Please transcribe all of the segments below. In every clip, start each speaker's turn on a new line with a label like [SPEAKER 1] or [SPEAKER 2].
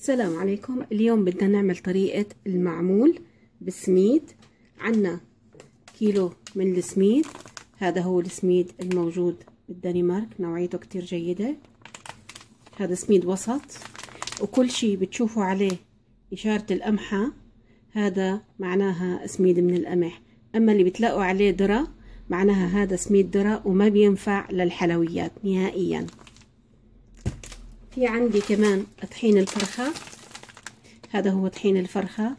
[SPEAKER 1] السلام عليكم. اليوم بدنا نعمل طريقة المعمول بالسميد. عنا كيلو من السميد، هذا هو السميد الموجود بالدنمارك، نوعيته كتير جيدة. هذا سميد وسط، وكل شي بتشوفوا عليه إشارة القمحة هذا معناها سميد من القمح، أما اللي بتلاقوا عليه ذرة معناها هذا سميد ذرة وما بينفع للحلويات نهائيا. في عندي كمان طحين الفرخة، هذا هو طحين الفرخة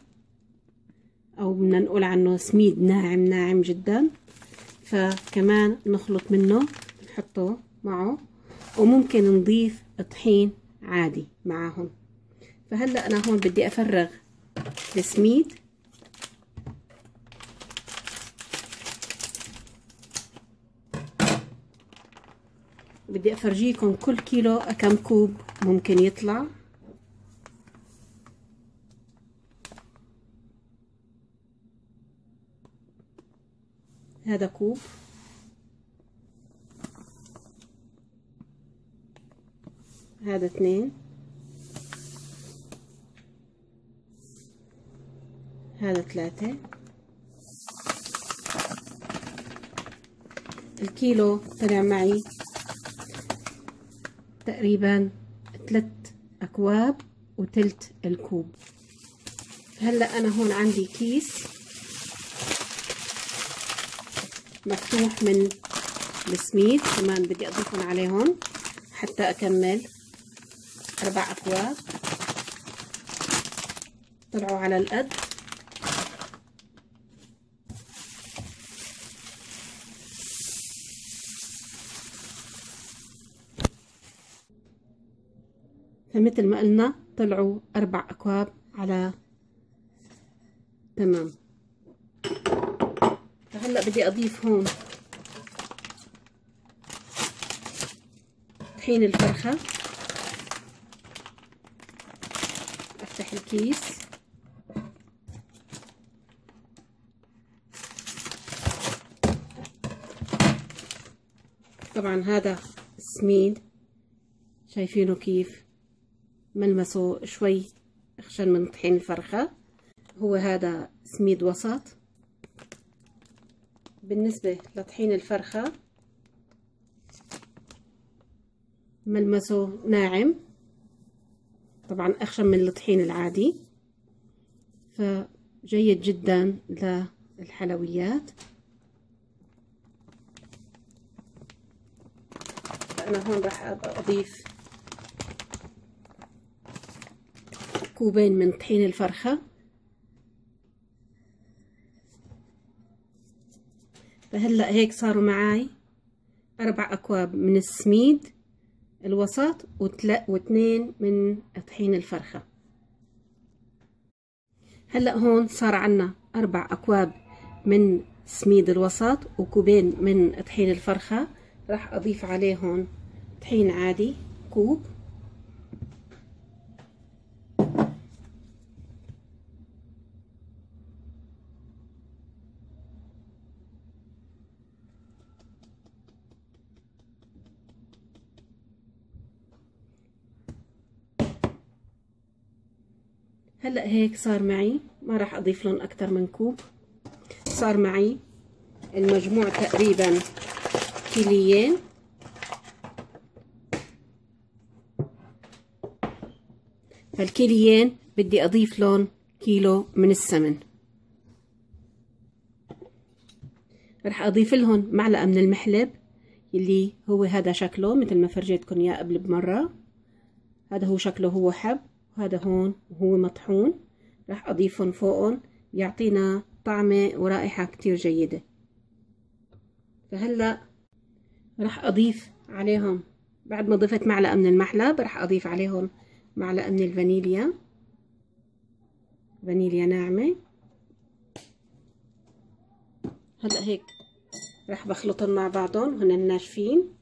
[SPEAKER 1] أو بدنا نقول عنه سميد ناعم ناعم جدا، فكمان نخلط منه نحطه معه، وممكن نضيف طحين عادي معهم. فهلأ أنا هون بدي أفرغ السميد، بدي أفرجيكم كل كيلو كم كوب ممكن يطلع. هذا كوب، هذا 2، هذا 3. الكيلو طلع معي تقريبا 3 أكواب وتلت الكوب. هلا أنا هون عندي كيس مفتوح من السميد، كمان بدي أضيفهم عليهم حتى أكمل 4 أكواب. طلعوا على القد. فمثل ما قلنا طلعوا 4 أكواب على تمام. فهلأ بدي أضيف هون طحين الفرخة. أفتح الكيس، طبعا هذا السميد شايفينه كيف ملمسه شوي أخشن من طحين الفرخة. هو هذا سميد وسط. بالنسبة لطحين الفرخة ملمسه ناعم، طبعا أخشن من الطحين العادي، فجيد جدا للحلويات. أنا هون راح أضيف كوبين من طحين الفرخة. فهلأ هيك صاروا معاي 4 أكواب من السميد الوسط و2 من طحين الفرخة. هلأ هون صار عنا 4 أكواب من سميد الوسط وكوبين من طحين الفرخة. راح أضيف عليهم طحين عادي كوب، هلأ هيك صار معي، ما راح أضيف لهم أكتر من كوب. صار معي المجموع تقريبا كيليين. فالكيليين بدي أضيف لهم كيلو من السمن. راح أضيف لهم معلقة من المحلب اللي هو هذا شكله مثل ما فرجيتكم إياه قبل بمرة. هذا هو شكله، هو حب، وهذا هون وهو مطحون. راح أضيفهم فوقهم، يعطينا طعمة ورائحة كتير جيدة. فهلأ راح أضيف عليهم بعد ما ضفت معلقة من المحلب، راح أضيف عليهم معلقة من الفانيليا، فانيليا ناعمة. هلأ هيك راح بخلطهم مع بعضهم، هن الناشفين.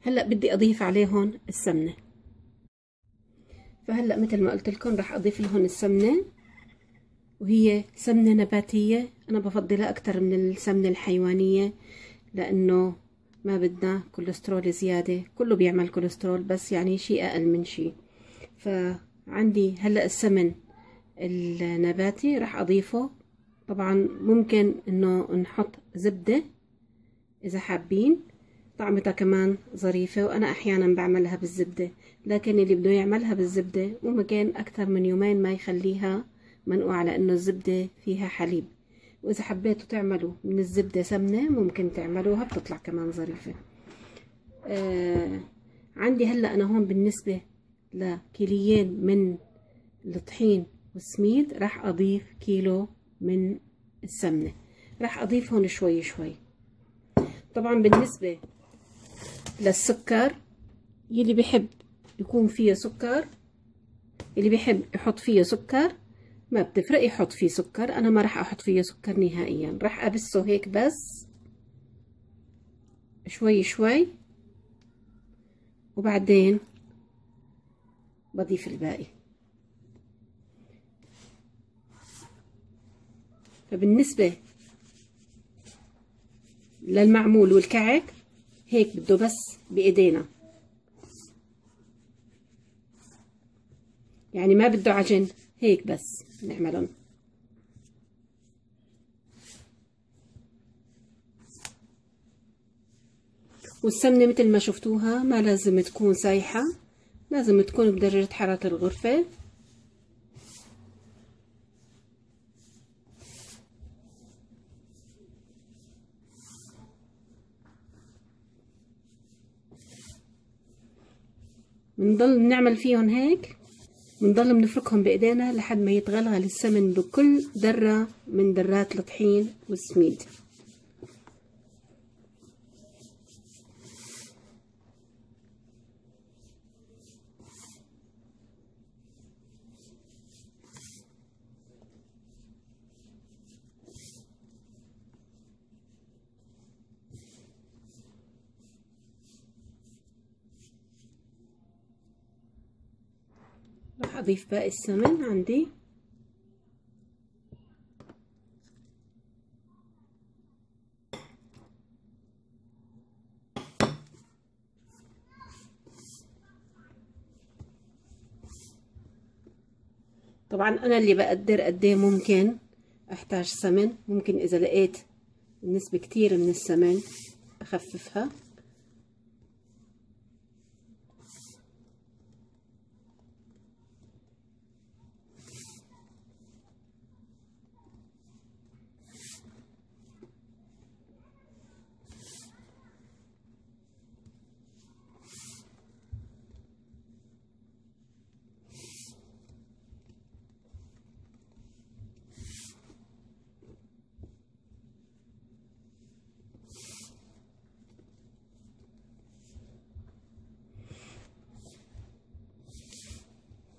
[SPEAKER 1] هلا بدي اضيف عليهم السمنة. فهلا مثل ما قلت لكم راح اضيف لهم السمنة، وهي سمنة نباتية. انا بفضلها اكتر من السمنة الحيوانية، لانه ما بدنا كوليسترول زيادة. كله بيعمل كوليسترول، بس يعني شيء اقل من شيء. فعندي هلا السمن النباتي راح اضيفه. طبعا ممكن انه نحط زبدة اذا حابين، طعمتها كمان ظريفة، وانا احيانا بعملها بالزبدة. لكن اللي بده يعملها بالزبدة ممكن اكثر من يومين ما يخليها منقوعة، لانه الزبدة فيها حليب. واذا حبيتوا تعملوا من الزبدة سمنة ممكن تعملوها، بتطلع كمان ظريفة. عندي هلا انا هون بالنسبة لكيليين من الطحين والسميد راح اضيف كيلو من السمنة. راح اضيف هون شوي شوي. طبعا بالنسبة للسكر، يلي بيحب يكون فيه سكر، اللي بيحب يحط فيه سكر ما بتفرق يحط فيه سكر. انا ما راح احط فيه سكر نهائيا، راح ابسه هيك بس شوي شوي، وبعدين بضيف الباقي. فبالنسبة للمعمول والكعك هيك بده بس بايدينا، يعني ما بده عجن، هيك بس نعملهم. والسمنة مثل ما شفتوها ما لازم تكون سايحة، لازم تكون بدرجة حرارة الغرفة. بنضل بنعمل فيهم هيك، بنضل بنفركهم بايدينا لحد ما يتغلغل السمن بكل ذرة من ذرات الطحين والسميد. راح اضيف باقي السمن عندي. طبعا انا اللي بقدر قد ايه ممكن احتاج سمن. ممكن اذا لقيت نسبة كتير من السمن اخففها.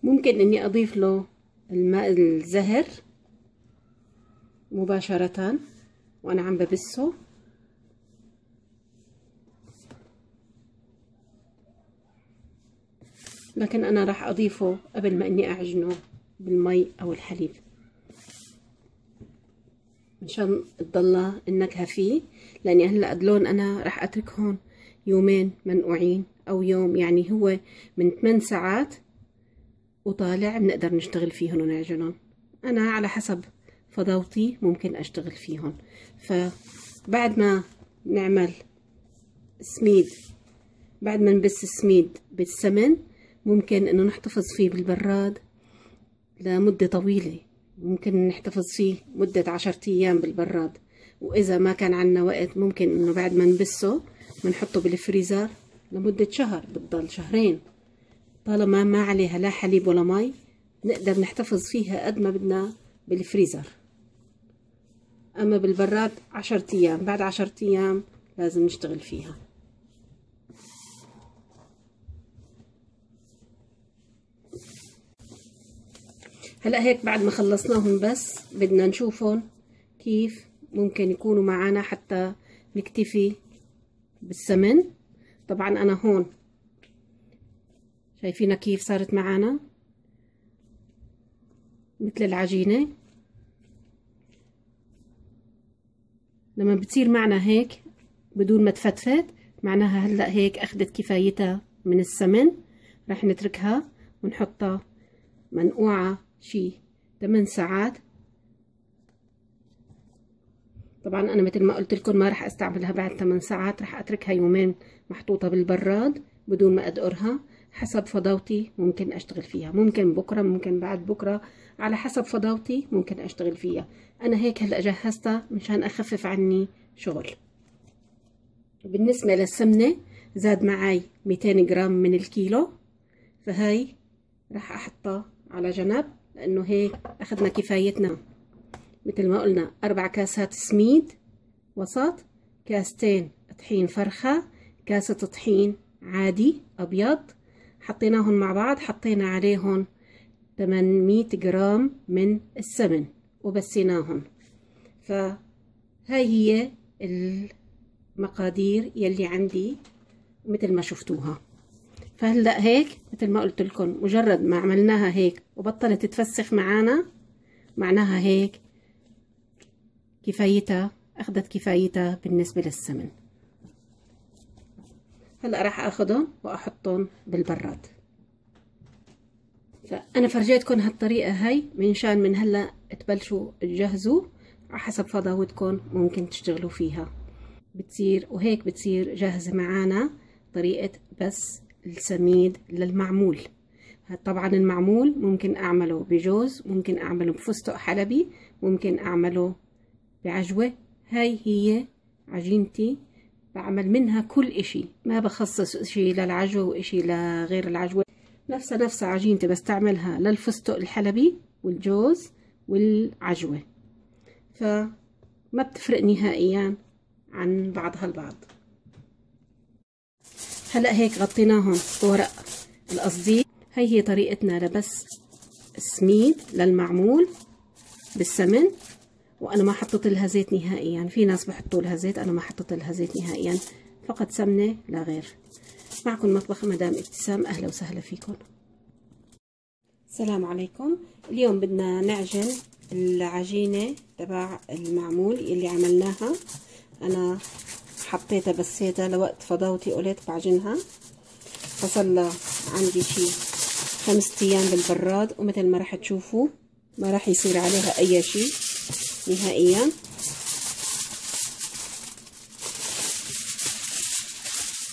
[SPEAKER 1] ممكن اني اضيف له الماء الزهر مباشرة وانا عم ببسه، لكن انا راح اضيفه قبل ما اني اعجنه بالمي او الحليب مشان تضل النكهة فيه. لاني هلا دلون انا راح اتركهم يومين منقوعين او يوم، يعني هو من 8 ساعات وطالع بنقدر نشتغل فيهم ونعجنهم. انا على حسب فضاوتي ممكن اشتغل فيهم. فبعد ما نعمل سميد، بعد ما نبس السميد بالسمن، ممكن انه نحتفظ فيه بالبراد لمدة طويلة. ممكن نحتفظ فيه مدة 10 ايام بالبراد. واذا ما كان عنا وقت ممكن انه بعد ما نبسه بنحطه بالفريزر لمدة شهر، بتضل شهرين. طالما ما عليها لا حليب ولا مي نقدر نحتفظ فيها قد ما بدنا بالفريزر. اما بالبراد 10 ايام، بعد 10 ايام لازم نشتغل فيها. هلا هيك بعد ما خلصناهم بس بدنا نشوفهم كيف ممكن يكونوا معنا حتى نكتفي بالسمن. طبعا انا هون شايفينها كيف صارت معانا مثل العجينة. لما بتصير معنا هيك بدون ما تفتفت معناها هلأ هيك أخدت كفايتها من السمن. رح نتركها ونحطها منقوعة شي 8 ساعات. طبعا أنا مثل ما قلت لكم ما رح استعملها بعد 8 ساعات، رح أتركها يومين محطوطة بالبراد بدون ما أدقرها. حسب فضاوتي ممكن أشتغل فيها، ممكن بكرة ممكن بعد بكرة، على حسب فضاوتي ممكن أشتغل فيها. أنا هيك هلأ جهزتها مشان أخفف عني شغل. بالنسبة للسمنة زاد معي 200 جرام من الكيلو، فهاي رح أحطها على جنب لأنه هيك أخذنا كفايتنا. مثل ما قلنا 4 كاسات سميد وسط، كاستين طحين فرخة، كاسة طحين عادي أبيض، حطيناهم مع بعض. حطينا عليهم 800 جرام من السمن وبسيناهم. فهاي هي المقادير يلي عندي مثل ما شفتوها. فهلأ هيك مثل ما قلت لكم مجرد ما عملناها هيك وبطلت تتفسخ معانا معناها هيك كفايتها، أخذت كفايتها بالنسبة للسمن. هلأ راح أخذهم وأحطهم بالبراد. فأنا فرجيتكم هالطريقة هاي منشان من هلأ تبلشوا تجهزوا على حسب فضاوتكم ممكن تشتغلوا فيها. بتصير وهيك بتصير جاهزة معانا طريقة بس السميد للمعمول. طبعا المعمول ممكن أعمله بجوز، ممكن أعمله بفستق حلبي، ممكن أعمله بعجوة. هاي هي عجينتي، بعمل منها كل اشي، ما بخصص اشي للعجوة واشي لغير العجوة. نفس عجينتي بستعملها للفستق الحلبي والجوز والعجوة، فما بتفرق نهائيا عن بعضها البعض. هلأ هيك غطيناهم بورق القصدير. هي طريقتنا لبس السميد للمعمول بالسمن، وانا ما حطيت لها زيت نهائيا. في ناس بحطوا لها زيت، انا ما حطيت لها زيت نهائيا، فقط سمنه لا غير. معكم مطبخ مدام ابتسام، اهلا وسهلا فيكم. السلام عليكم. اليوم بدنا نعجن العجينه تبع المعمول اللي عملناها. انا حطيتها بسيتها لوقت فضاوتي، قلت بعجنها. فصلها عندي شي 5 ايام بالبراد، ومثل ما راح تشوفوا ما راح يصير عليها اي شي نهائيا.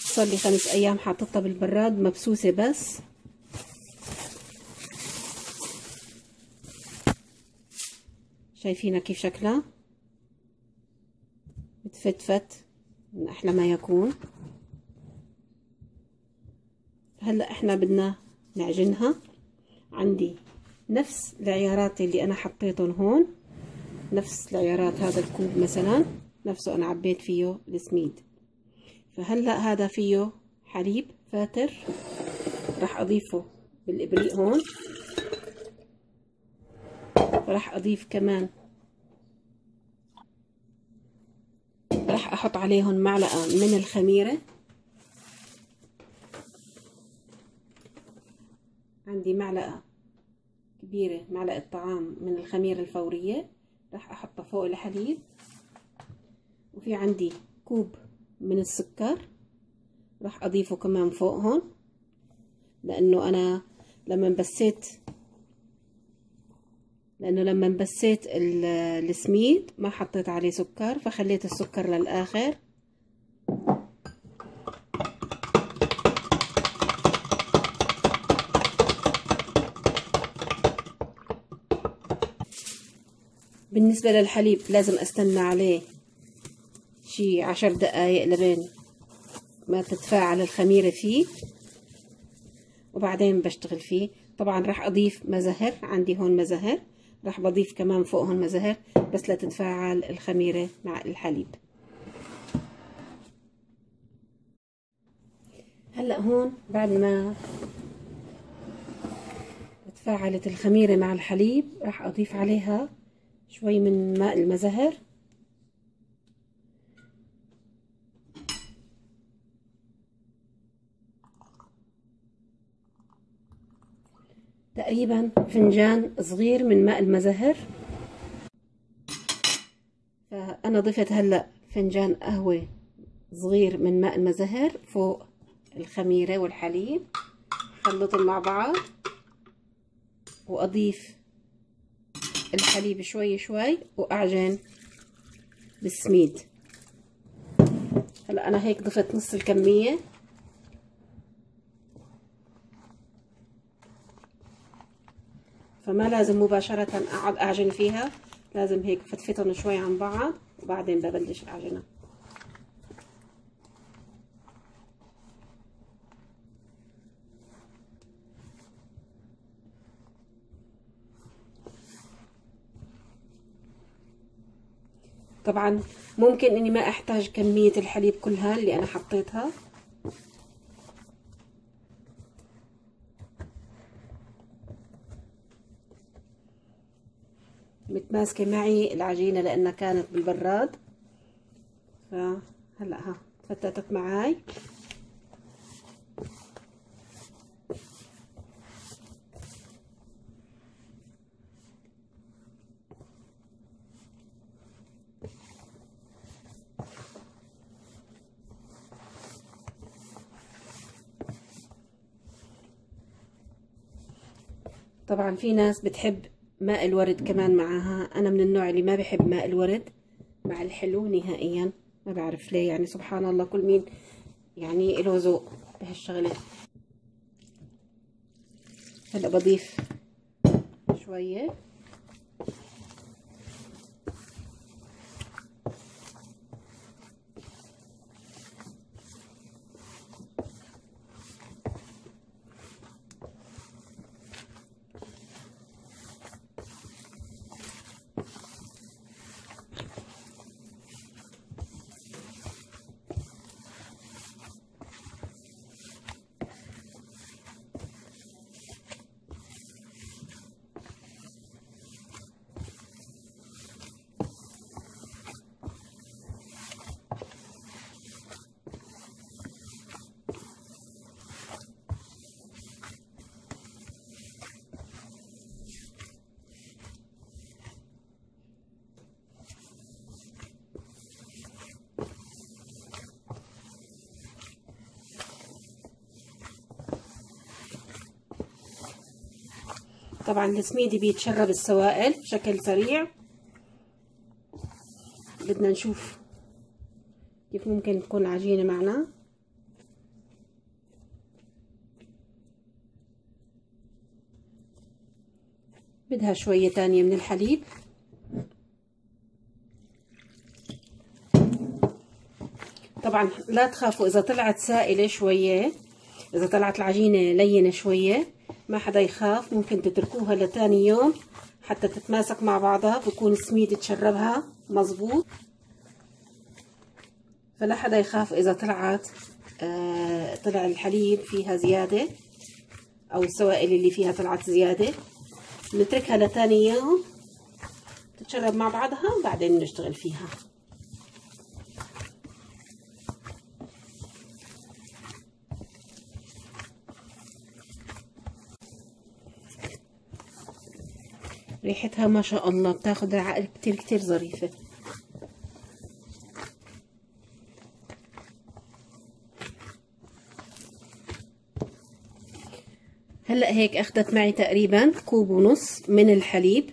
[SPEAKER 1] صار لي 5 ايام حاططها بالبراد مبسوسه. بس شايفينها كيف شكلها بتفتفت من احلى ما يكون. هلا احنا بدنا نعجنها. عندي نفس العيارات اللي انا حطيتهم هون، نفس العيارات. هذا الكوب مثلا نفسه انا عبيت فيه السميد. فهلا هذا فيه حليب فاتر، راح اضيفه بالابريق هون. راح اضيف كمان، راح احط عليهم معلقه من الخميره. عندي معلقه كبيره، معلقه طعام من الخميره الفوريه، راح احطها فوق الحليب. وفي عندي كوب من السكر راح اضيفه كمان فوقهم، لانه انا لما بسيت السميد ما حطيت عليه سكر، فخليت السكر للاخر. بالنسبة للحليب لازم استنى عليه شي 10 دقايق لبين ما تتفاعل الخميرة فيه، وبعدين بشتغل فيه. طبعا راح اضيف مزهر، عندي هون مزهر، راح بضيف كمان فوقهم مزهر بس لتتفاعل الخميرة مع الحليب. هلا هون بعد ما تفاعلت الخميرة مع الحليب راح اضيف عليها شوي من ماء المزهر. تقريبا فنجان صغير من ماء المزهر. فأنا ضفت هلأ فنجان قهوة صغير من ماء المزهر فوق الخميرة والحليب، خلطهم مع بعض وأضيف الحليب شوي شوي وأعجن بالسميد. هلأ أنا هيك ضفت نص الكمية، فما لازم مباشرة أقعد أعجن فيها، لازم هيك فتفتهم شوي عن بعض وبعدين ببلش أعجنها. طبعا ممكن اني ما احتاج كمية الحليب كلها اللي انا حطيتها، متماسكة معي العجينة لانها كانت بالبراد. فهلا ها فتتت معاي. طبعا في ناس بتحب ماء الورد كمان معاها، انا من النوع اللي ما بحب ماء الورد مع الحلو نهائيا، ما بعرف ليه، يعني سبحان الله كل مين يعني له ذوق بهالشغله. هلا بضيف شويه طبعا السميدي بيتشرب السوائل بشكل سريع. بدنا نشوف كيف ممكن تكون عجينة معنا. بدها شوية تانية من الحليب. طبعا لا تخافوا اذا طلعت سائلة شوية، اذا طلعت العجينة لينة شوية ما حدا يخاف، ممكن تتركوها لتاني يوم حتى تتماسك مع بعضها، بكون السميد تشربها مظبوط. فلا حدا يخاف اذا طلعت طلع الحليب فيها زيادة او السوائل اللي فيها طلعت زيادة، نتركها لتاني يوم تتشرب مع بعضها وبعدين نشتغل فيها. ريحتها ما شاء الله بتاخد العقل، كتير كتير ظريفة. هلأ هيك اخدت معي تقريبا كوب ونص من الحليب.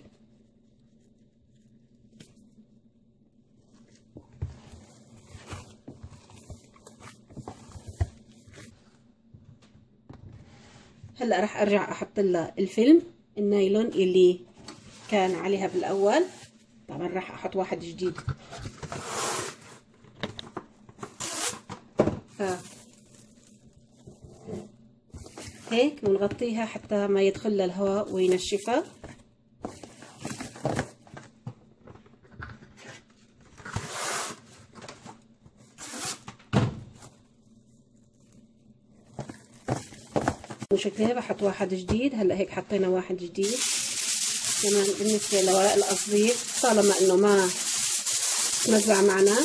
[SPEAKER 1] هلأ راح ارجع احط لها الفيلم النايلون اللي كان عليها بالاول. طبعا راح احط واحد جديد. هيك ونغطيها حتى ما يدخل لها الهواء وينشفها. وشكلها بحط واحد جديد. هلا هيك حطينا واحد جديد كمان. بالنسبة لورق القصدير طالما انه ما تمزع معنا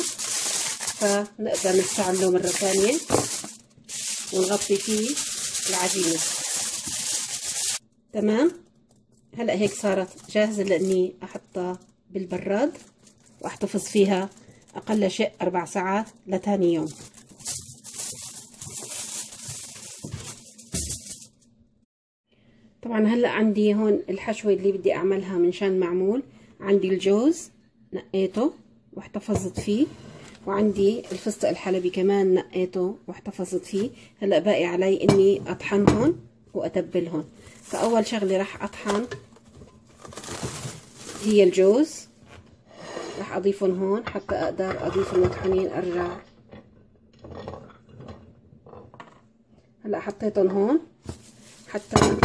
[SPEAKER 1] فنقدر نستعمله مرة ثانية ونغطي فيه العجينة. تمام. هلا هيك صارت جاهزة لاني احطها بالبراد واحتفظ فيها اقل شيء 4 ساعات لتاني يوم. طبعا هلا عندي هون الحشوة اللي بدي اعملها من شان معمول. عندي الجوز نقيته واحتفظت فيه، وعندي الفستق الحلبي كمان نقيته واحتفظت فيه. هلا باقي علي اني اطحنهم واتبلهم. فاول شغله راح اطحن هي الجوز، راح اضيفهم هون حتى اقدر اضيف المطحونين ارجع. هلا حطيتهم هون حتى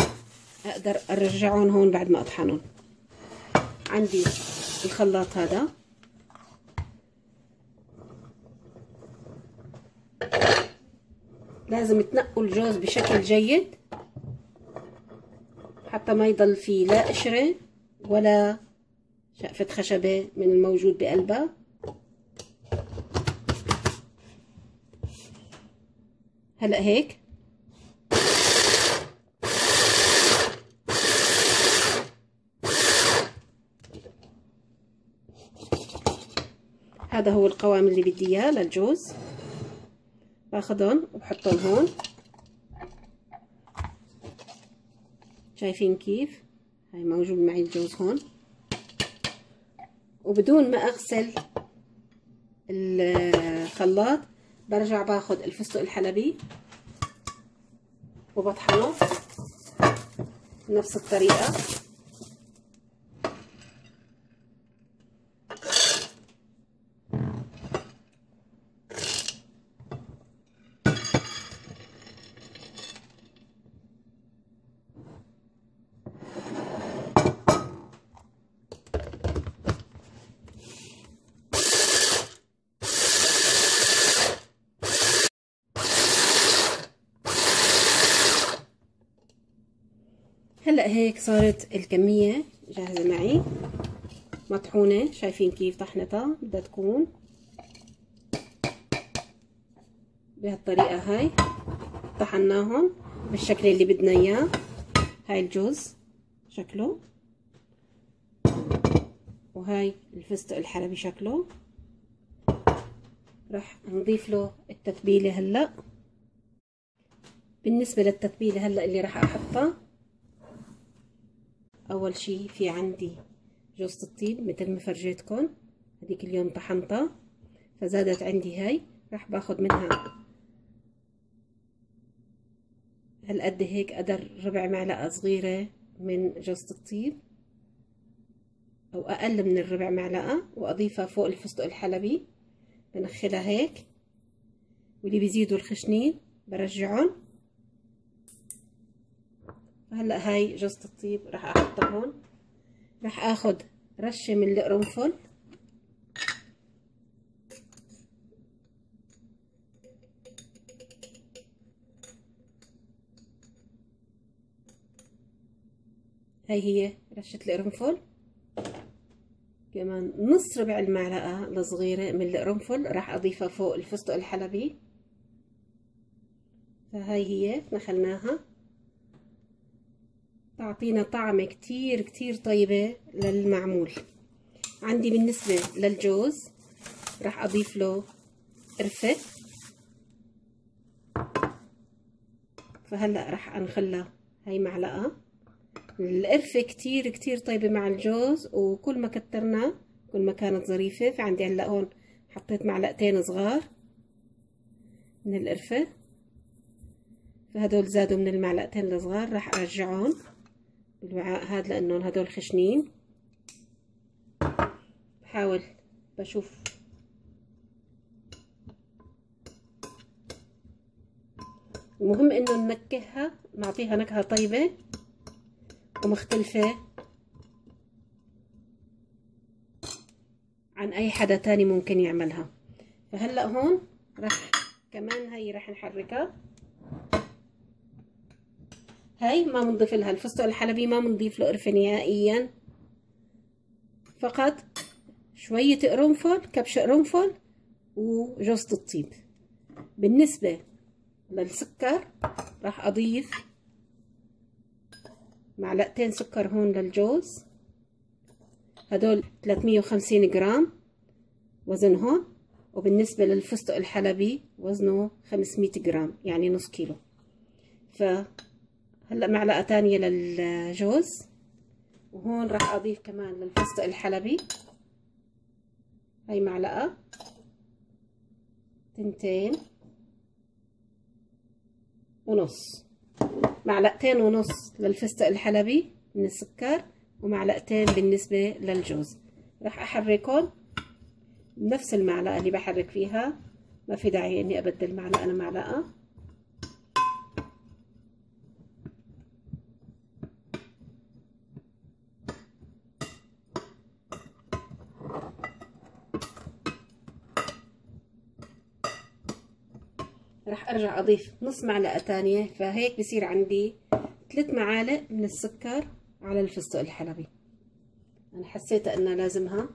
[SPEAKER 1] اقدر ارجعهم هون بعد ما اطحنهم. عندي الخلاط هذا، لازم تنقوا الجوز بشكل جيد حتى ما يضل فيه لا قشرة ولا شقفة خشبة من الموجود بقلبها. هلأ هيك هذا هو القوام اللي بدي اياه للجوز. باخدهم وبحطهم هون، شايفين كيف؟ هاي موجود معي الجوز هون، وبدون ما اغسل الخلاط برجع باخد الفستق الحلبي وبطحنه بنفس الطريقة. هلا هيك صارت الكمية جاهزة معي مطحونة. شايفين كيف طحنتها بدها تكون بهالطريقة هاي. طحناهم بالشكل اللي بدنا اياه. هاي الجوز شكله، وهاي الفستق الحلبي شكله. راح نضيف له التتبيلة هلا. بالنسبة للتتبيلة هلا اللي راح احطها، اول شي في عندي جوزة الطيب مثل ما فرجيتكم، هذيك اليوم طحنتها فزادت عندي. هاي راح باخد منها هالقد هيك، قدر ربع معلقة صغيرة من جوزة الطيب او اقل من الربع معلقة، واضيفها فوق الفستق الحلبي. بنخلها هيك، واللي بيزيدوا الخشنين برجعهم. هلا هاي جوزة الطيب راح احطها هون. راح اخد رشة من القرنفل، هاي هي رشة القرنفل. كمان نص ربع المعلقة الصغيرة من القرنفل راح اضيفها فوق الفستق الحلبي. فهاي هي نخلناها، تعطينا طعمة كتير كتير طيبة للمعمول. عندي بالنسبة للجوز راح اضيف له قرفة. فهلأ راح انخلها هاي معلقة. القرفة كتير كتير طيبة مع الجوز، وكل ما كترنا كل ما كانت ظريفة. فعندي هلأ هون حطيت معلقتين صغار من القرفة، فهدول زادوا من المعلقتين الصغار. راح ارجعهم بالوعاء هذا لانهم هدول خشنين. بحاول بشوف المهم انه ننكهها، نعطيها نكهة طيبة ومختلفة عن اي حدا تاني ممكن يعملها. فهلأ هون راح كمان هاي راح نحركها. هاي ما بنضيف لها الفستق الحلبي، ما بنضيف له قرفة نهائيا، فقط شوية قرنفل، كبش قرنفل وجوزة الطيب. بالنسبة للسكر راح اضيف معلقتين سكر هون للجوز، هدول 350 جرام وزنهم، وبالنسبة للفستق الحلبي وزنه 500 جرام يعني نص كيلو. فهلأ معلقة تانية للجوز، وهون راح أضيف كمان للفستق الحلبي هاي معلقة، 2.5 معلقتين ونص للفستق الحلبي من السكر، ومعلقتين بالنسبة للجوز. راح أحركهم بنفس المعلقة اللي بحرك فيها، ما في داعي إني أبدل معلقة أنا معلقة. راح أرجع أضيف نص معلقة تانية، فهيك بصير عندي 3 معالق من السكر على الفستق الحلبي. أنا حسيت أنها لازمها.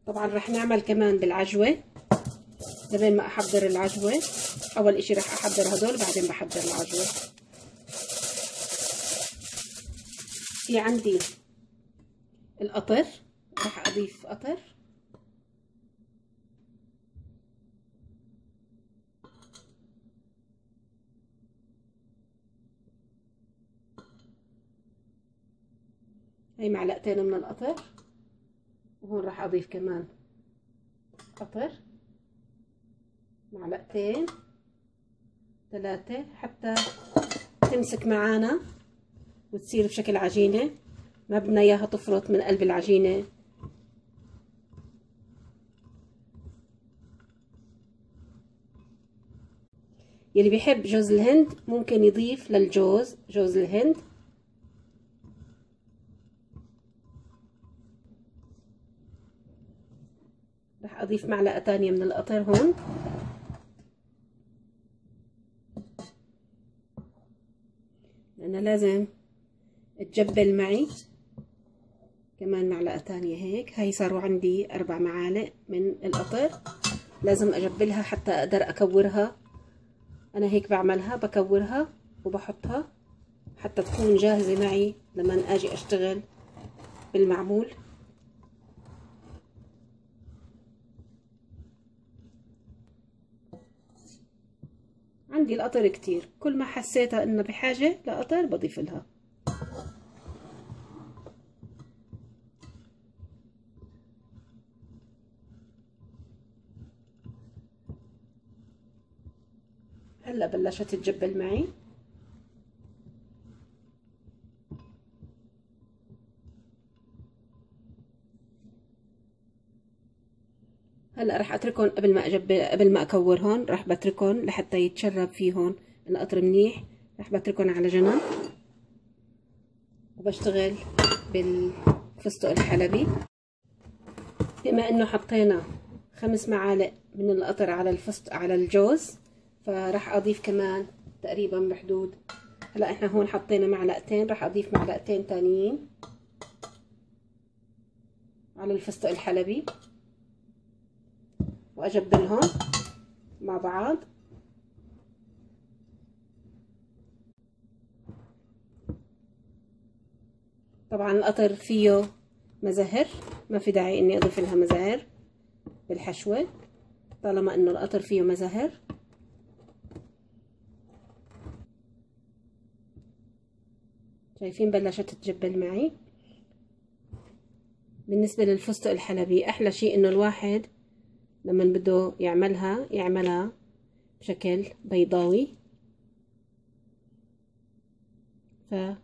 [SPEAKER 1] طبعا راح نعمل كمان بالعجوة. قبل ما أحضر العجوة، أول إشي راح أحضر هدول بعدين بحضر العجوة. في عندي القطر، راح أضيف قطر، هي معلقتين من القطر، وهون راح أضيف كمان قطر معلقتين 3 حتى تمسك معانا وتصير بشكل عجينة، ما بدنا إياها تفرط من قلب العجينة. يلي بيحب جوز الهند ممكن يضيف للجوز جوز الهند. رح أضيف معلقة تانية من القطر هون، لأنه لازم تجبل معي. كمان معلقة تانية هيك، هاي صاروا عندي 4 معالق من القطر. لازم أجبلها حتى أقدر أكورها. أنا هيك بعملها، بكورها وبحطها حتى تكون جاهزة معي لما أجي أشتغل بالمعمول. عندي القطر كتير، كل ما حسيتها إنه بحاجة لقطر بضيف لها. هلا بلشت تتجبل معي. هلا راح اتركهم قبل ما اكورهم، راح بتركهم لحتى يتشرب فيهم القطر منيح. راح بتركهم على جنب وبشتغل بالفستق الحلبي. بما انه حطينا 5 معالق من القطر على الفستق على الجوز، فراح اضيف كمان تقريبا بحدود، هلا احنا هون حطينا معلقتين، راح اضيف معلقتين تانيين على الفستق الحلبي واجبلهم مع بعض. طبعا القطر فيه مزهر، ما في داعي اني اضيف لها مزهر بالحشوة طالما انه القطر فيه مزهر. شايفين بلشت تتجبل معي. بالنسبة للفستق الحلبي احلى شيء انه الواحد لما بده يعملها بشكل بيضاوي. فهلا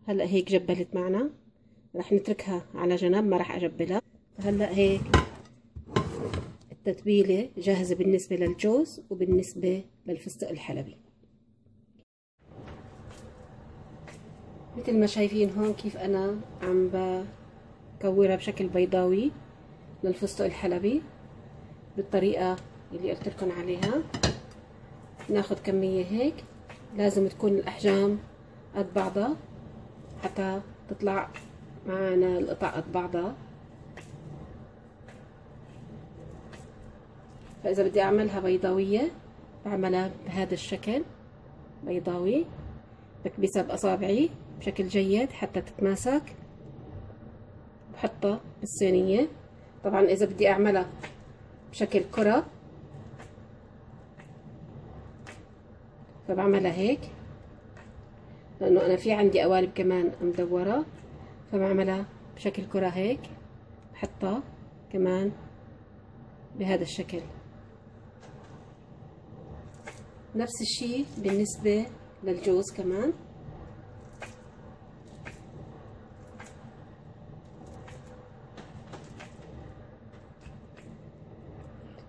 [SPEAKER 1] هيك جبلت معنا، رح نتركها على جنب، ما رح اجبلها. هلا هيك التتبيلة جاهزة بالنسبة للجوز وبالنسبة للفستق الحلبي. مثل ما شايفين هون كيف انا عم بكورها بشكل بيضاوي للفستق الحلبي بالطريقة اللي قلت لكم عليها. ناخد كمية هيك، لازم تكون الاحجام قد بعضها حتى تطلع معنا القطع قد بعضها. فاذا بدي اعملها بيضاوية بعملها بهذا الشكل بيضاوي، بكبسها بأصابعي بشكل جيد حتى تتماسك، بحطها بالصينية. طبعا إذا بدي أعملها بشكل كرة فبعملها هيك، لأنه أنا في عندي قوالب كمان مدورة، فبعملها بشكل كرة هيك، بحطها كمان بهذا الشكل. نفس الشيء بالنسبة للجوز كمان.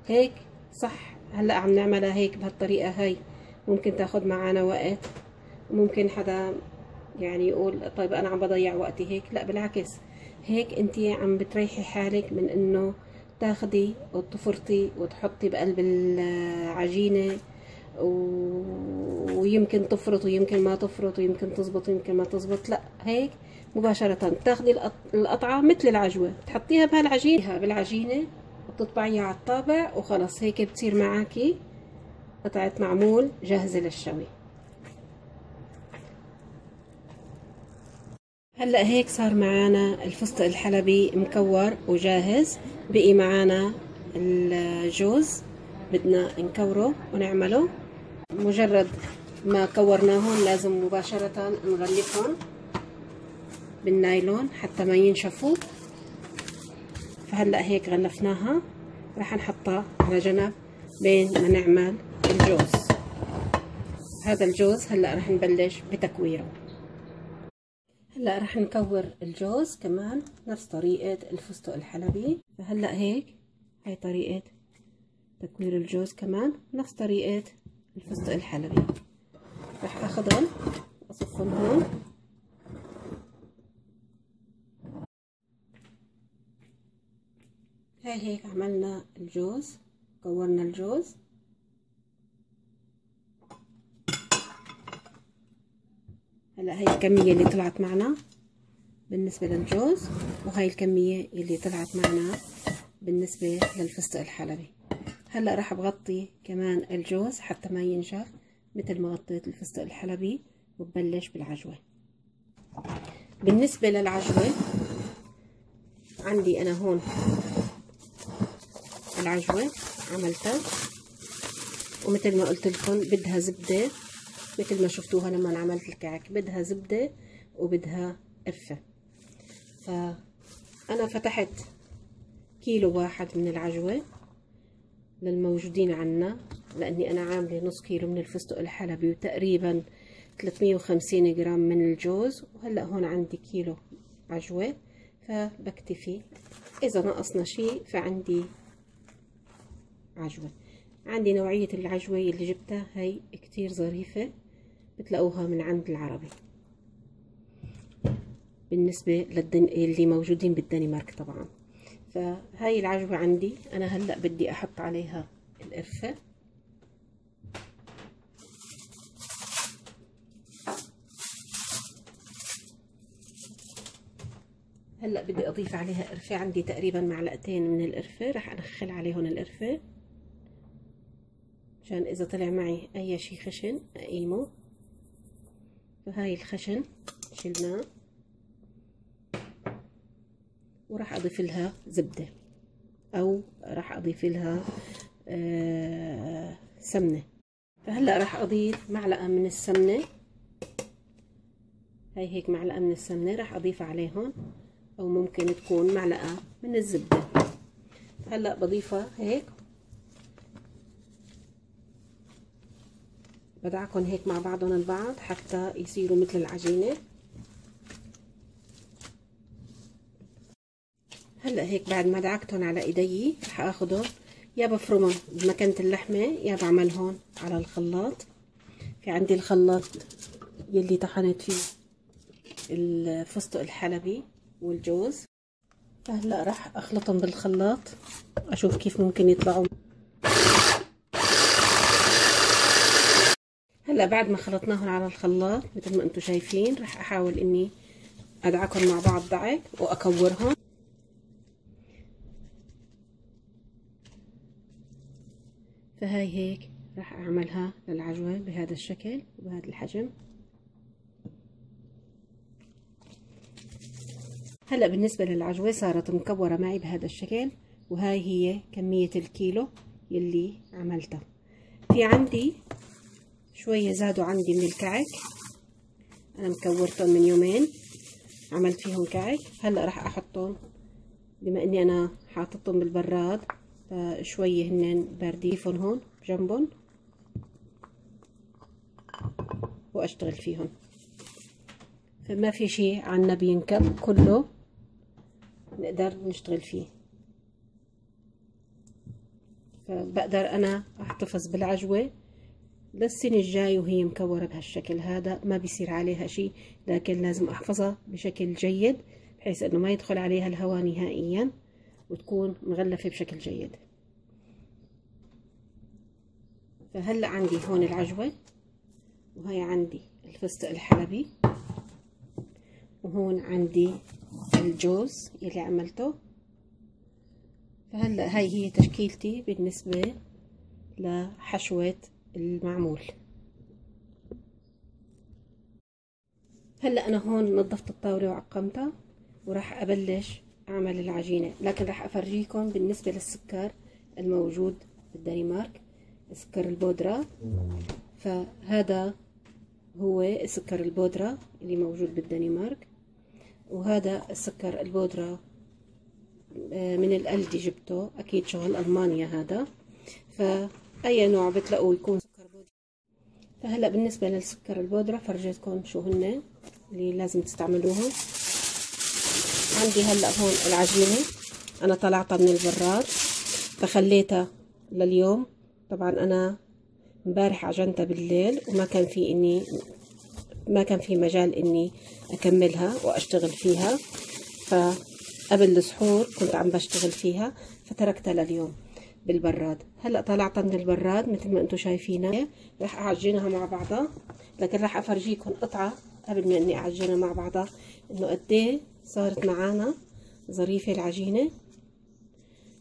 [SPEAKER 1] هيك صح. هلا عم نعملها هيك بهالطريقة هاي، ممكن تاخد معنا وقت، ممكن حدا يعني يقول طيب انا عم بضيع وقتي هيك. لا بالعكس، هيك انتي عم بتريحي حالك من انه تاخدي وتفرطي وتحطي بقلب العجينة ويمكن تفرط ويمكن ما تفرط ويمكن تزبط ويمكن ما تزبط. لا، هيك مباشرة تاخدي القطعة مثل العجوة تحطيها بالعجينة وتطبعيها على الطابع وخلص، هيك بتصير معاكي قطعة معمول جاهزة للشوي. هلا هيك صار معانا الفستق الحلبي مكور وجاهز. بقي معانا الجوز، بدنا نكوره ونعمله. مجرد ما كورناهم لازم مباشرة نغلفهم بالنايلون حتى ما ينشفوا. فهلا هيك غلفناها، راح نحطها على جنب بين ما نعمل الجوز. هذا الجوز هلا راح نبلش بتكويره. هلا راح نكور الجوز كمان نفس طريقة الفستق الحلبي. فهلا هيك هاي طريقة تكوير الجوز كمان نفس طريقة الفستق الحلبي. راح اخذهم واصفهم هون. هاي هيك عملنا الجوز، كورنا الجوز. هلا هاي الكمية اللي طلعت معنا بالنسبة للجوز، وهاي الكمية اللي طلعت معنا بالنسبة للفستق الحلبي. هلا راح بغطي كمان الجوز حتى ما ينشف مثل ما غطيت الفستق الحلبي، وببلش بالعجوة. بالنسبة للعجوة عندي انا هون العجوة عملتها، ومثل ما قلت لكم بدها زبدة مثل ما شفتوها لما عملت الكعك، بدها زبدة وبدها قرفة. فأنا فتحت كيلو واحد من العجوة للموجودين عنا، لأني أنا عاملة نص كيلو من الفستق الحلبي وتقريبا 350 جرام من الجوز، وهلأ هون عندي كيلو عجوة فبكتفي. إذا نقصنا شيء فعندي عجوة. عندي نوعية العجوة اللي جبتها هي كتير ظريفة، بتلاقوها من عند العربي بالنسبة اللي موجودين بالدنمارك طبعا. فهاي العجوة عندي أنا. هلأ بدي أحط عليها القرفة. هلأ بدي أضيف عليها قرفة، عندي تقريبا معلقتين من القرفة، راح أدخل عليهم القرفة عشان إذا طلع معي أي شي خشن أقيمه. فهاي الخشن شلناه، وراح أضيف لها زبدة أو راح أضيف لها سمنة. فهلأ راح أضيف معلقة من السمنة. هاي هيك معلقة من السمنة راح أضيفها عليهم، أو ممكن تكون معلقة من الزبدة. هلأ بضيفها هيك، بدعكم هيك مع بعضهم البعض حتى يصيروا مثل العجينة. هلا هيك بعد ما دعكتهم على ايدي رح اخذهم يا بفرمهم بمكانة اللحمة يا بعملهم على الخلاط. في عندي الخلاط يلي طحنت فيه الفستق الحلبي والجوز. فهلا رح اخلطهم بالخلاط اشوف كيف ممكن يطلعوا. هلا بعد ما خلطناهم على الخلاط مثل ما انتم شايفين، رح احاول اني ادعكهم مع بعض دعك واكورهم. فهاي هيك راح اعملها للعجوة بهذا الشكل وبهذا الحجم. هلا بالنسبة للعجوة صارت مكورة معي بهذا الشكل، وهاي هي كمية الكيلو يلي عملتها. في عندي شوية زادوا عندي من الكعك، انا مكورتهم من يومين، عملت فيهم كعك. هلا راح احطهم بما اني انا حاططهم بالبراد فشوية هنن باردين هون بجنبهم واشتغل فيهم، فما في شي عنا بينكب، كله نقدر نشتغل فيه. فبقدر انا احتفظ بالعجوة للسنة الجاي وهي مكورة بهالشكل هذا، ما بيصير عليها شيء، لكن لازم احفظها بشكل جيد بحيث انه ما يدخل عليها الهواء نهائيا وتكون مغلفة بشكل جيد. فهلأ عندي هون العجوة، وهي عندي الفستق الحلبي، وهون عندي الجوز يلي عملته. فهلأ هاي هي تشكيلتي بالنسبة لحشوة المعمول. هلا انا هون نظفت الطاولة وعقمتها وراح ابلش اعمل العجينة، لكن راح افرجيكم بالنسبة للسكر الموجود بالدنمارك، سكر البودرة. فهذا هو سكر البودرة اللي موجود بالدنمارك، وهذا السكر البودرة من الألدي جبته، اكيد شغل المانيا هذا، فاي نوع بتلاقوه يكون سكر بودرة. فهلا بالنسبة للسكر البودرة فرجيتكم شو هن اللي لازم تستعملوهم. عندي هلا هون العجينة انا طلعتها من البراد فخليتها لليوم. طبعا انا امبارح عجنتها بالليل وما كان في مجال اني اكملها واشتغل فيها، فقبل السحور كنت عم بشتغل فيها فتركتها لليوم بالبراد. هلا طلعتها من البراد مثل ما انتم شايفينها، راح اعجنها مع بعضها، لكن راح افرجيكم قطعه قبل ما اني اعجنها مع بعضها انه قد ايه صارت معانا ظريفه العجينه.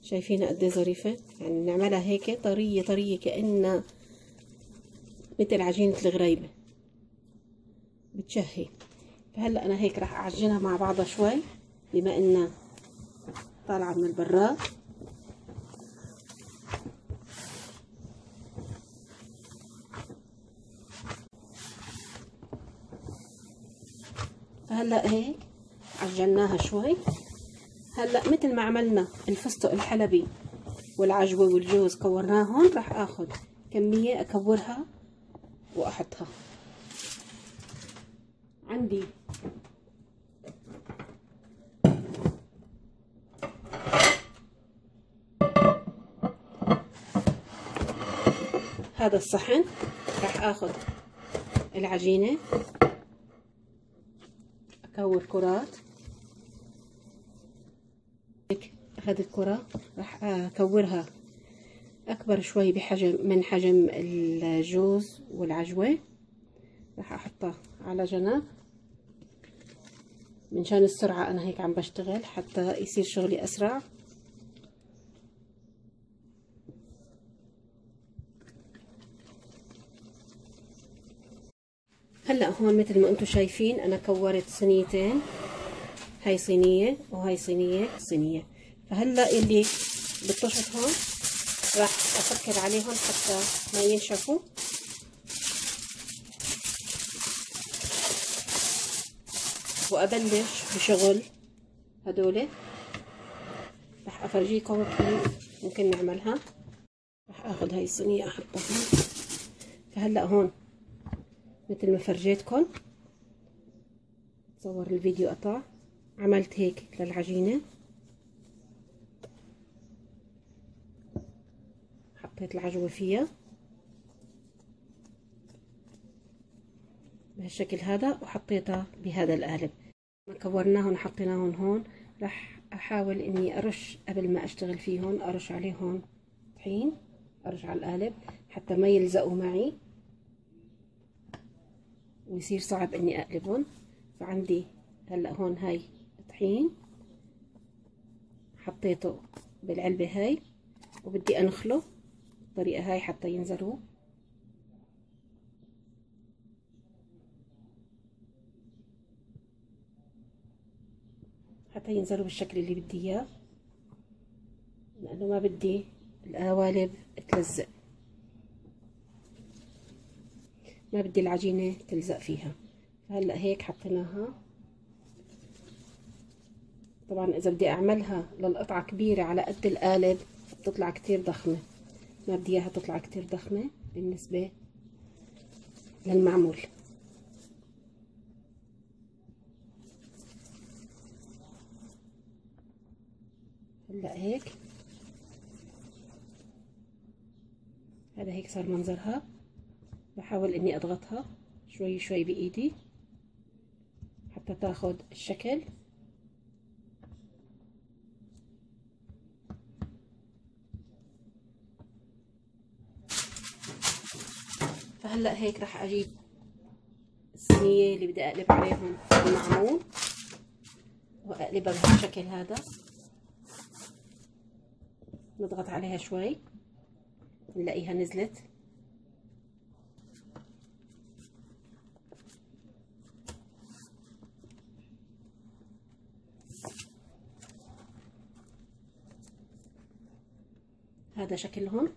[SPEAKER 1] شايفينها قد ايه ظريفه، يعني نعملها هيك طريه طريه كأنها مثل عجينه الغريبه بتشهي. فهلا انا هيك راح اعجنها مع بعضها شوي بما انها طالعه من البراد. فهلا هيك عجناها شوي. هلا مثل ما عملنا الفستق الحلبي والعجوة والجوز كورناهم، راح اخذ كمية اكورها واحطها. عندي هذا الصحن، راح اخذ العجينة اكور كرات. هذه الكرة راح اكورها اكبر شوي من حجم الجوز والعجوة، راح احطها على جنب منشان السرعة. انا هيك عم بشتغل حتى يصير شغلي اسرع. هلا هون مثل ما انتم شايفين انا كورت صينيتين، هاي صينية وهاي صينية. فهلا اللي بالطشت هون راح اسكر عليهم حتى ما ينشفوا. وابلش بشغل هدول، راح افرجيكم كيف ممكن نعملها. راح اخذ هاي الصينية احطها هون. فهلا هون مثل ما فرجيتكم، تصور الفيديو قطع، عملت هيك للعجينة، حطيت العجوة فيها بهالشكل هذا وحطيتها بهذا القالب. ما كورناهن حطيناهن هون. راح احاول اني ارش قبل ما اشتغل فيهن، ارش عليهن طحين، ارش على القالب حتى ما يلزقوا معي ويصير صعب اني اقلبهم. فعندي هلا هون هاي طحين حطيته بالعلبة هاي، وبدي انخله بالطريقة هاي حتى ينزلوا حتى ينزلوا بالشكل اللي بدي اياه، لانه ما بدي القوالب تلزق، ما بدي العجينة تلزق فيها. فهلا هيك حطيناها. طبعا اذا بدي اعملها للقطعة كبيرة على قد القالب بتطلع كتير ضخمة، ما بدي اياها تطلع كتير ضخمة بالنسبة للمعمول. هلا هيك، هذا هيك صار منظرها. بحاول اني اضغطها شوي شوي بايدي حتى تاخد الشكل. فهلا هيك راح اجيب الصينية اللي بدي اقلب عليهم المعمول واقلبها بهالشكل هذا. نضغط عليها شوي نلاقيها نزلت. هذا شكلهم.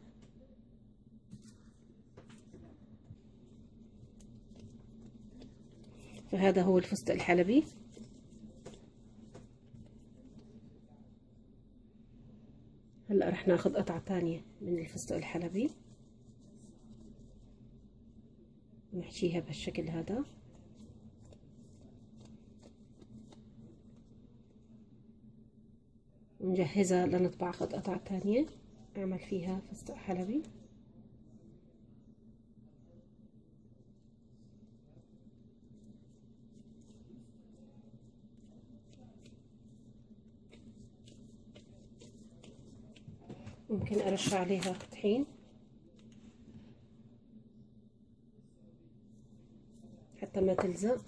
[SPEAKER 1] فهذا هو الفستق الحلبي. هلا رح ناخذ قطعة تانية من الفستق الحلبي ونحشيها بهالشكل هذا. ونجهزها لنطبع. اخذ قطعة تانية اعمل فيها فستق حلبي. ممكن ارش عليها طحين حتى ما تلزق،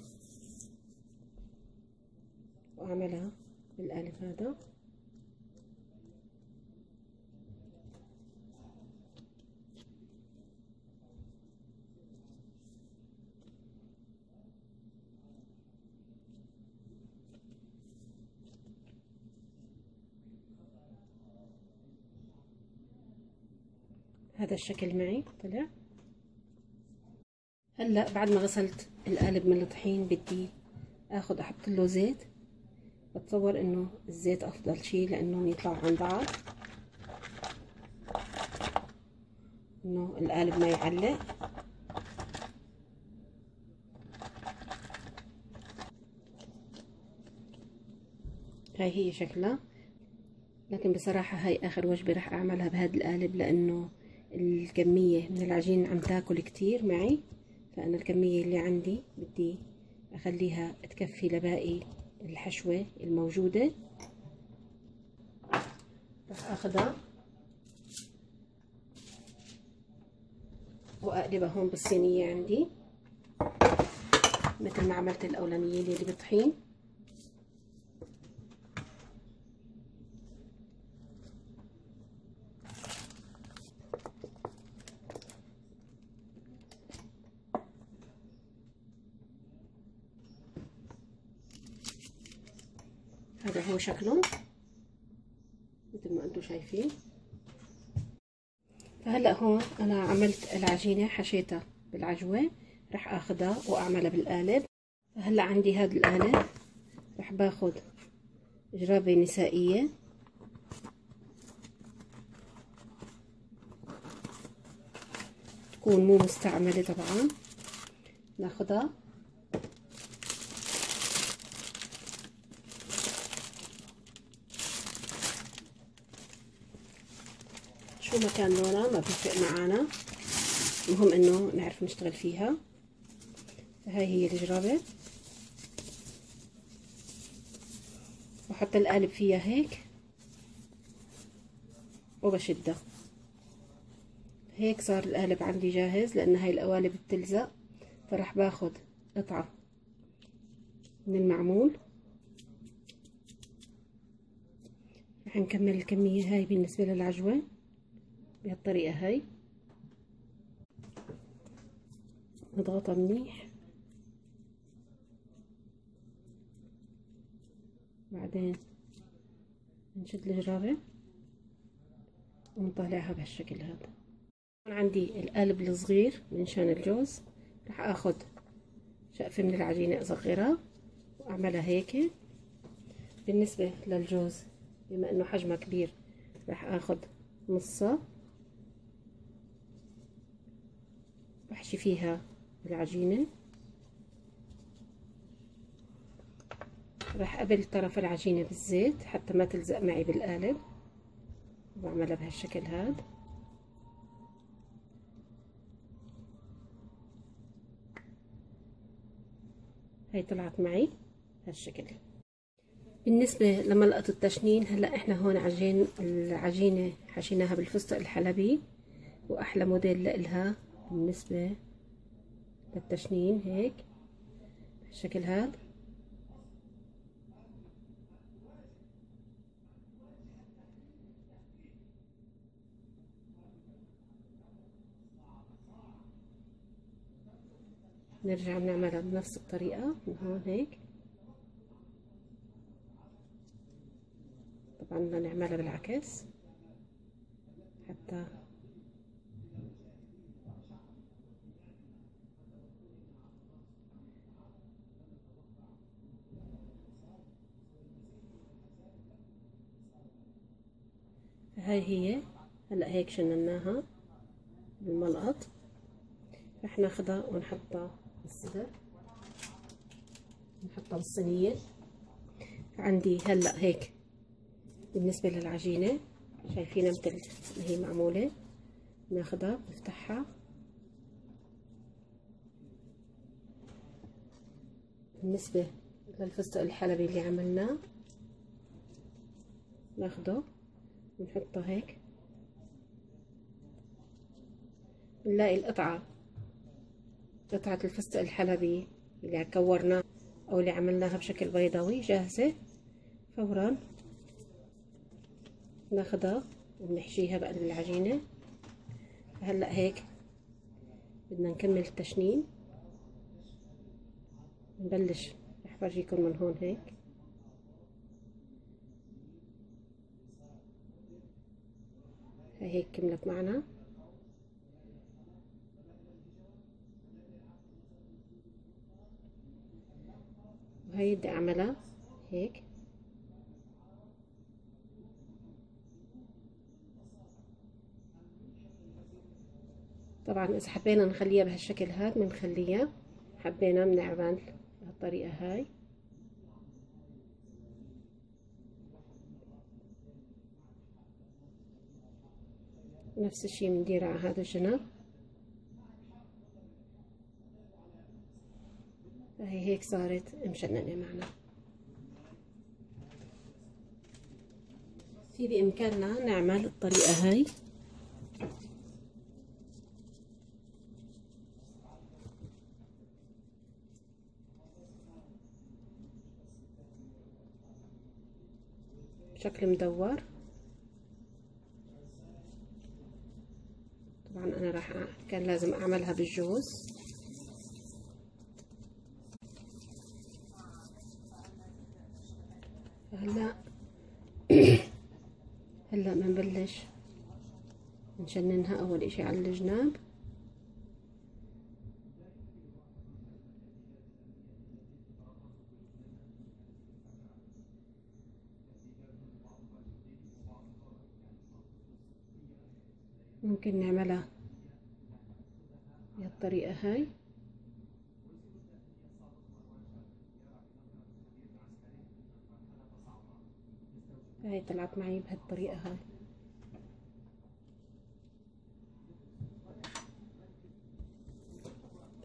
[SPEAKER 1] واعملها بالقالب هذا. هذا الشكل معي طلع. هلا بعد ما غسلت القالب من الطحين بدي اخذ احط له زيت. بتصور انه الزيت افضل شيء لانهم يطلعوا عن بعض، انه القالب ما يعلق. هاي هي شكلها، لكن بصراحة هاي اخر وجبة راح اعملها بهذا القالب لانه الكمية من العجين عم تاكل كتير معي. فانا الكمية اللي عندي بدي اخليها تكفي لباقي الحشوة الموجودة. راح اخذها واقلبها هون بالصينية عندي مثل ما عملت الاولانية اللي بالطحين. هذا هو شكلهم مثل ما انتم شايفين. فهلا هون انا عملت العجينة، حشيتها بالعجوة. راح اخذها واعملها بالقالب. فهلا عندي هذا القالب، راح باخذ جرابة نسائية تكون مو مستعملة طبعا. ناخذها شو ما كان لونها ما بيفرق معانا، المهم انه نعرف نشتغل فيها. فهاي هي الجرابة، وحط القالب فيها هيك وبشدها هيك. صار القالب عندي جاهز لان هاي القوالب بتلزق. فراح باخد قطعة من المعمول. راح نكمل الكمية هاي بالنسبة للعجوة بهالطريقة هاي. نضغطها منيح. بعدين نشد الجرابة ونطلعها بهالشكل هذا. عندي القالب الصغير من شان الجوز، رح اخد شقفة من العجينة اصغرها واعملها هيك. بالنسبة للجوز بما انه حجمها كبير رح اخد نصها بحشي فيها العجينة، راح ابل طرف العجينة بالزيت حتى ما تلزق معي بالقالب، وبعملها بهالشكل هاد. هاي طلعت معي بهالشكل. بالنسبة لملقط التشنين، هلا احنا هون العجينة حشيناها بالفستق الحلبي، واحلى موديل لإلها بالنسبة للتشنين هيك بالشكل هاد. نرجع بنعملها بنفس الطريقة من هون هيك. طبعا بدنا نعملها بالعكس حتى هاي هي. هلا هيك شنناها بالملقط، رح ناخدها ونحطها بالصدر، نحطها بالصينية. عندي هلا هيك بالنسبة للعجينة شايفينها مثل ما هي معمولة، ناخدها نفتحها. بالنسبة للفستق الحلبي اللي عملناه ناخده ونحطه هيك، نلاقي قطعة الفستق الحلبي اللي كورناه او اللي عملناها بشكل بيضاوي جاهزة، فورا ناخدها وبنحشيها بقلب العجينة. هلا هيك بدنا نكمل التشنين. نبلش، رح فرجيكم من هون هيك. هاي هيك كملت معنا. وهي بدي اعملها هيك. طبعا اذا حبينا نخليها بهالشكل هاد بنخليها، حبينا بنعمل بهالطريقة هاي. نفس الشي بندير على هذا الجنب. هي هيك صارت مشننة معنا. في بإمكاننا نعمل الطريقة هاي بشكل مدور. طبعا انا كان لازم اعملها بالجوز. هلا هلا بنبلش نشننها اول اشي على الجناب. ممكن نعملها بهالطريقة هاي. هاي طلعت معي بهالطريقة هاي.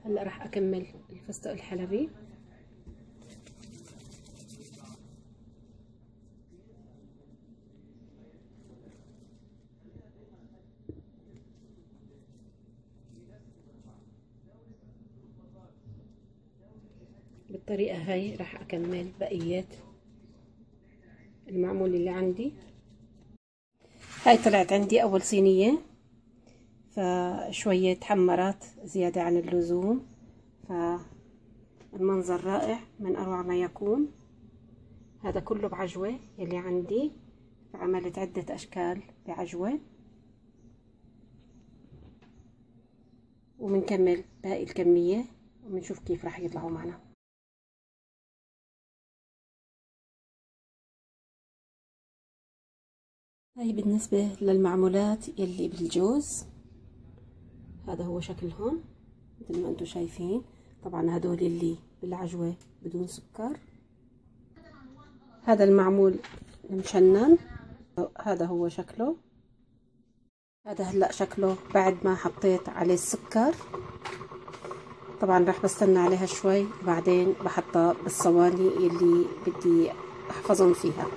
[SPEAKER 1] هلا راح اكمل الفستق الحلبي. بالطريقة هاي راح اكمل بقية المعمول اللي عندي. هاي طلعت عندي اول صينية، فشوية حمرات زيادة عن اللزوم، فالمنظر رائع من اروع ما يكون. هذا كله بعجوة يلي عندي، فعملت عدة أشكال بعجوة. وبنكمل باقي الكمية وبنشوف كيف راح يطلعوا معنا. هاي بالنسبة للمعمولات يلي بالجوز. هذا هو شكلهم مثل ما انتم شايفين. طبعا هدول اللي بالعجوة بدون سكر. هذا المعمول المشنن، هذا هو شكله. هذا هلا شكله بعد ما حطيت عليه السكر. طبعا راح بستنى عليها شوي وبعدين بحطها بالصواني اللي بدي احفظهم فيها.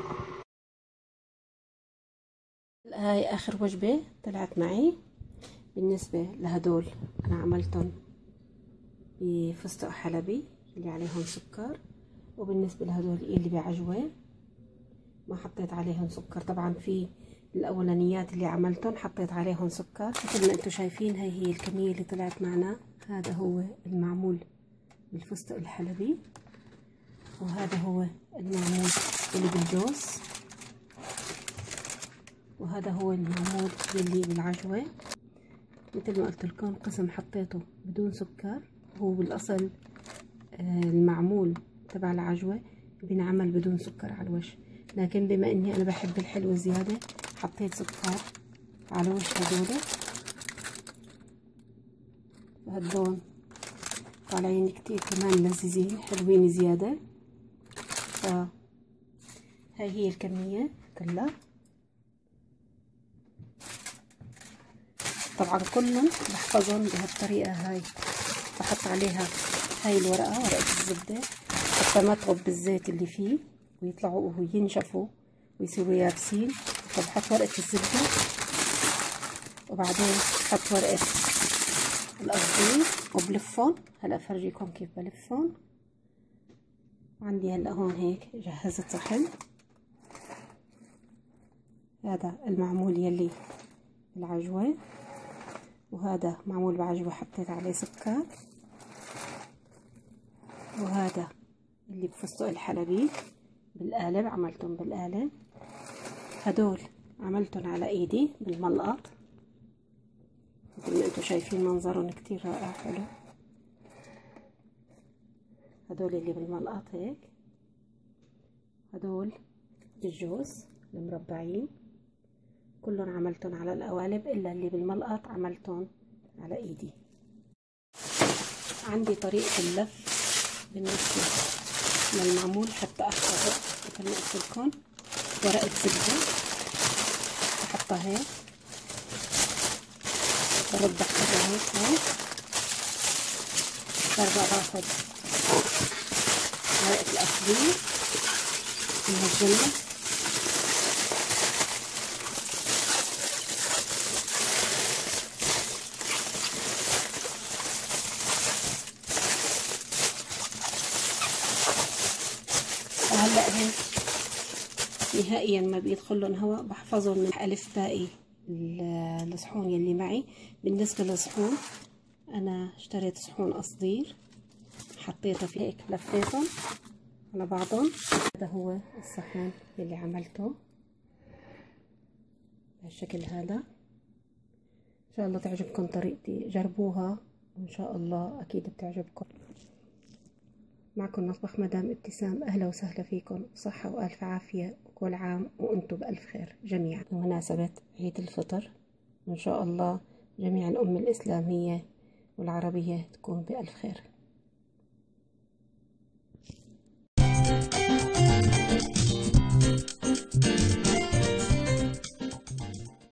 [SPEAKER 1] هاي اخر وجبة طلعت معي. بالنسبة لهدول انا عملتهم بفستق حلبي اللي عليهم سكر، وبالنسبة لهدول اللي بعجوة ما حطيت عليهم سكر. طبعا في الاولانيات اللي عملتهم حطيت عليهم سكر. مثل ما انتم شايفين هاي هي الكمية اللي طلعت معنا. هذا هو المعمول بالفستق الحلبي، وهذا هو المعمول اللي بالجوز، وهذا هو المعمول اللي بالعجوة. مثل ما قلت لكم قسم حطيته بدون سكر. هو بالاصل المعمول تبع العجوة بينعمل بدون سكر على الوش، لكن بما اني انا بحب الحلو زيادة حطيت سكر على وش هدول. وهدول طالعين كتير كمان لذيذين حلوين زيادة. فهاي هي الكمية كلها. طبعا كلهم بحفظهم بهالطريقة هاي. بحط عليها هاي الورقة، ورقة الزبدة، حتى ما تغب بالزيت اللي فيه ويطلعوا وينشفوا ويصيروا يابسين. فبحط ورقة الزبدة وبعدين بحط ورقة القصدير وبلفهم. هلا فرجيكم كيف بلفهم. عندي هلا هون هيك جهزت صحن. هذا المعمول يلي بالعجوة، وهذا معمول بعجوة حطيت عليه سكر، وهذا اللي بفستق الحلبي بالقالب عملتهم بالقالب. هدول عملتهم على ايدي بالملقط مثل ما انتم شايفين منظرهم كتير رائع حلو. هدول اللي بالملقط هيك. هدول بالجوز المربعين كلهم عملتهم على القوالب، الا اللي بالملقط عملتهم على ايدي. عندي طريقة اللف بالنسبة للمعمول حتى احفظه. مثل ما قلت لكم ورقة زبدة بحطها هيك، برد بحطها هيك هون، برجع باخد ورقة القصدير منجمة وهلا هيك نهائيا ما بيدخلن هواء. بحفظهم من ألف باقي الصحون يلي معي. بالنسبة للصحون أنا اشتريت صحون قصدير حطيتها في هيك لفيتهم على بعضهم. هذا هو الصحن يلي عملته بهالشكل هذا. إن شاء الله تعجبكم طريقتي، جربوها وإن شاء الله أكيد بتعجبكم. معكم مطبخ مدام ابتسام. أهلا وسهلا فيكم، صحة وألف عافية، وكل عام وأنتم بألف خير جميعا. بمناسبة عيد الفطر إن شاء الله جميع الأمة الإسلامية والعربية تكون بألف خير.